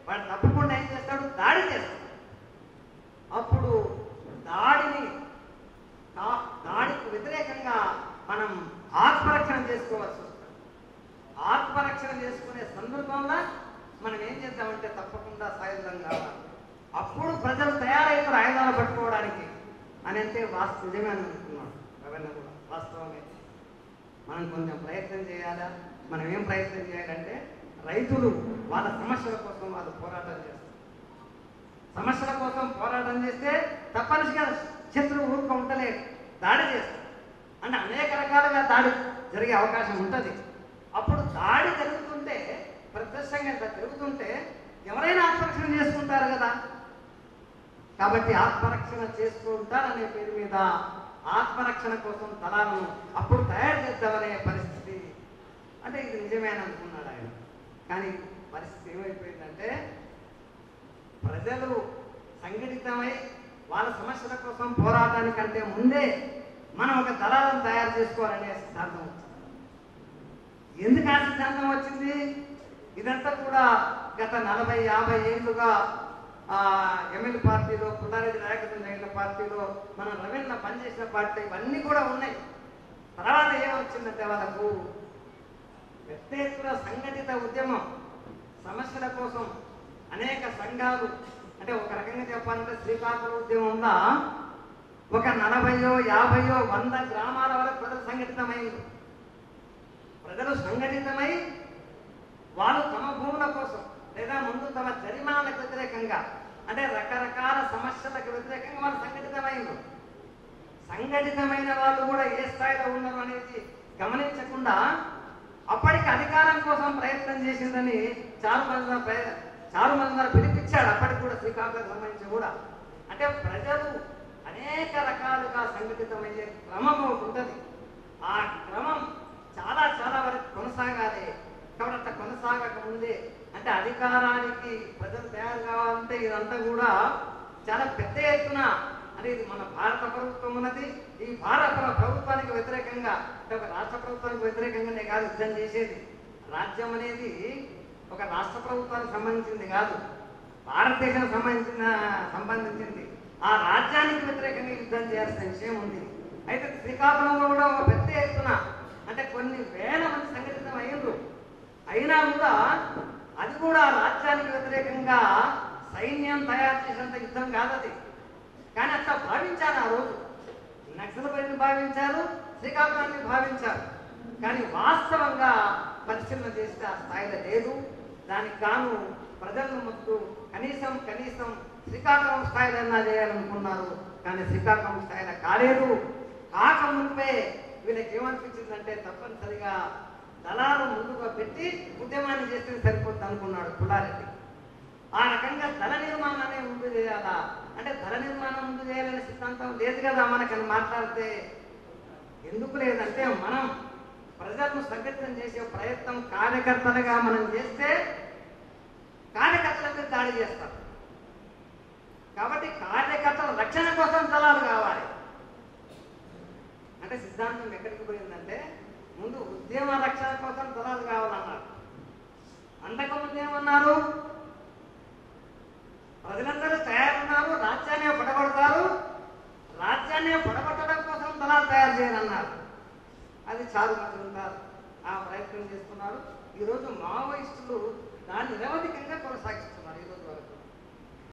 వాడు తప్పకుండా ఏం చేస్తాడు, దాడి చేస్తాడు. అప్పుడు దాడికి వ్యతిరేకంగా మనం ఆత్మరక్షణ చేసుకోవాల్సి వస్తుంది. ఆత్మరక్షణ చేసుకునే సందర్భంలో మనం ఏం చేద్దామంటే తప్పకుండా సాయుధం కావాలి. అప్పుడు ప్రజలు తయారైతారు ఆయుధాలు పట్టుకోవడానికి అని అంటే నిజమే అని అనుకున్నాడు రవీంద్ర కూడా. వాస్తవమే మనం కొంచెం ప్రయత్నం చేయాలా. మనం ఏం ప్రయత్నం చేయాలంటే రైతులు వాళ్ళ సమస్యల కోసం వాళ్ళు పోరాటం చేస్తారు. సమస్యల కోసం పోరాటం చేస్తే తప్పనిసరిగా శత్రువు ఊరుకు ఉండలేదు, దాడి చేస్తారు. అంటే అనేక రకాలుగా దాడి జరిగే అవకాశం ఉంటుంది. అప్పుడు దాడి జరుగుతుంటే ప్రత్యక్షంగా జరుగుతుంటే ఎవరైనా ఆత్మరక్షణ చేసుకుంటారు కదా. కాబట్టి ఆత్మరక్షణ చేసుకుంటారనే పేరు మీద ఆత్మరక్షణ కోసం దళాలను అప్పుడు తయారు చేద్దామనే పరిస్థితి. అంటే ఇది నిజమే అని అనుకున్నాడు ఆయన. కానీ పరిస్థితి ఏమైపోయిందంటే ప్రజలు సంఘటితమై వాళ్ళ సమస్యల కోసం పోరాటానికంటే ముందే మనం ఒక దళాలను తయారు చేసుకోవాలనే సిద్ధాంతం వచ్చింది. ఎందుకు ఆ సిద్ధాంతం వచ్చింది? ఇదంతా కూడా గత 40-50 ఏళ్ళుగా ఎమ్మెల్యే పార్టీలో, పుల్లారెడ్డి నాయకత్వం జరిగిన పార్టీలో, మన రవీంద్ర పనిచేసిన పార్టీ ఇవన్నీ కూడా ఉన్నాయి. తర్వాత ఏమొచ్చిందంటే వాళ్ళకు పెద్ద ఎత్తున సంఘటిత ఉద్యమం, సమస్యల కోసం అనేక సంఘాలు. అంటే ఒక రకంగా చెప్పాలంటే శ్రీకాకుళం ఉద్యమంలో ఒక 40, 50, 100 గ్రామాల వరకు ప్రజలు సంఘటితమైంది. ప్రజలు సంఘటితమై వాళ్ళు తమ భూముల కోసం లేదా ముందు తమ జరిమానాలకు వ్యతిరేకంగా అంటే రకరకాల సమస్యలకు వ్యతిరేకంగా వాళ్ళు సంఘటితమైంది. సంఘటితమైన వాళ్ళు కూడా ఏ స్థాయిలో ఉన్నారు అనేది గమనించకుండా అప్పటికి అధికారం కోసం ప్రయత్నం చేసిందని చారుమల్లినారు పిలిపించాడు. అప్పటికి కూడా శ్రీకాకుళం సంబంధించి కూడా అంటే ప్రజలు అనేక రకాలుగా సంఘటితమయ్యే క్రమం ఒకటి ఉంటుంది. ఆ క్రమం చాలా చాలా వరకు కొనసాగాలి. కాబట్టి అట్లా కొనసాగక ముందే అంటే అధికారానికి ప్రజలు తయారు కావాలంటే ఇదంతా కూడా చాలా పెద్ద ఎత్తున అంటే ఇది మన భారత ప్రభుత్వం ఉన్నది. ఈ భారత ప్రభుత్వానికి వ్యతిరేకంగా అంటే ఒక రాష్ట్ర ప్రభుత్వానికి వ్యతిరేకంగానే కాదు యుద్ధం చేసేది. రాజ్యం అనేది ఒక రాష్ట్ర ప్రభుత్వానికి సంబంధించింది కాదు, భారతదేశానికి సంబంధించింది. ఆ రాజ్యానికి వ్యతిరేకంగా యుద్ధం చేయాల్సిన విషయం ఉంది. అయితే శ్రీకాకుళంలో కూడా ఒక పెద్ద ఎత్తున అంటే కొన్ని వేల మంది సంఘటితం అయ్యిండ్రు. అయినా కూడా అది కూడా రాజ్యానికి వ్యతిరేకంగా సైన్యం తయారు చేసినంత యుద్ధం కాదు అది. కానీ అట్లా భావించారు. ఆ రోజు నక్సల్బరీని భావించారు, శ్రీకాకుళాన్ని భావించారు. కానీ వాస్తవంగా పరిశీలన చేస్తే ఆ స్థాయిలో లేదు. దానికి గాను ప్రజలను మొత్తు కనీసం శ్రీకాకుళం స్థాయిలో చేయాలనుకున్నారు. కానీ శ్రీకాకుళం స్థాయిలో కాలేదు. కాకముందే వీళ్ళకి ఏమనిపించిందంటే తప్పనిసరిగా దళాలు ముందుగా పెట్టి ఉద్యమాన్ని చేస్తే సరిపోద్ది అనుకున్నాడు పుల్లారెడ్డి. ఆ రకంగా దళ నిర్మాణాన్ని ముందు చేయాలా అంటే దళ నిర్మాణం ముందు చేయాలనే సిద్ధాంతం లేదు కదా మనకని మాట్లాడితే. ఎందుకు లేదంటే మనం ప్రజలను సంఘటితం చేసే ప్రయత్నం కార్యకర్తలుగా మనం చేస్తే కార్యకర్తల మీద దాడి చేస్తారు. కాబట్టి కార్యకర్తల రక్షణ కోసం దళాలు కావాలి. అంటే సిద్ధాంతం ఎక్కడికి పోయిందంటే ముందు ఉద్యమ రక్షణ కోసం దళాలు కావాలన్నారు. అంతకుముందు ఏమన్నారు,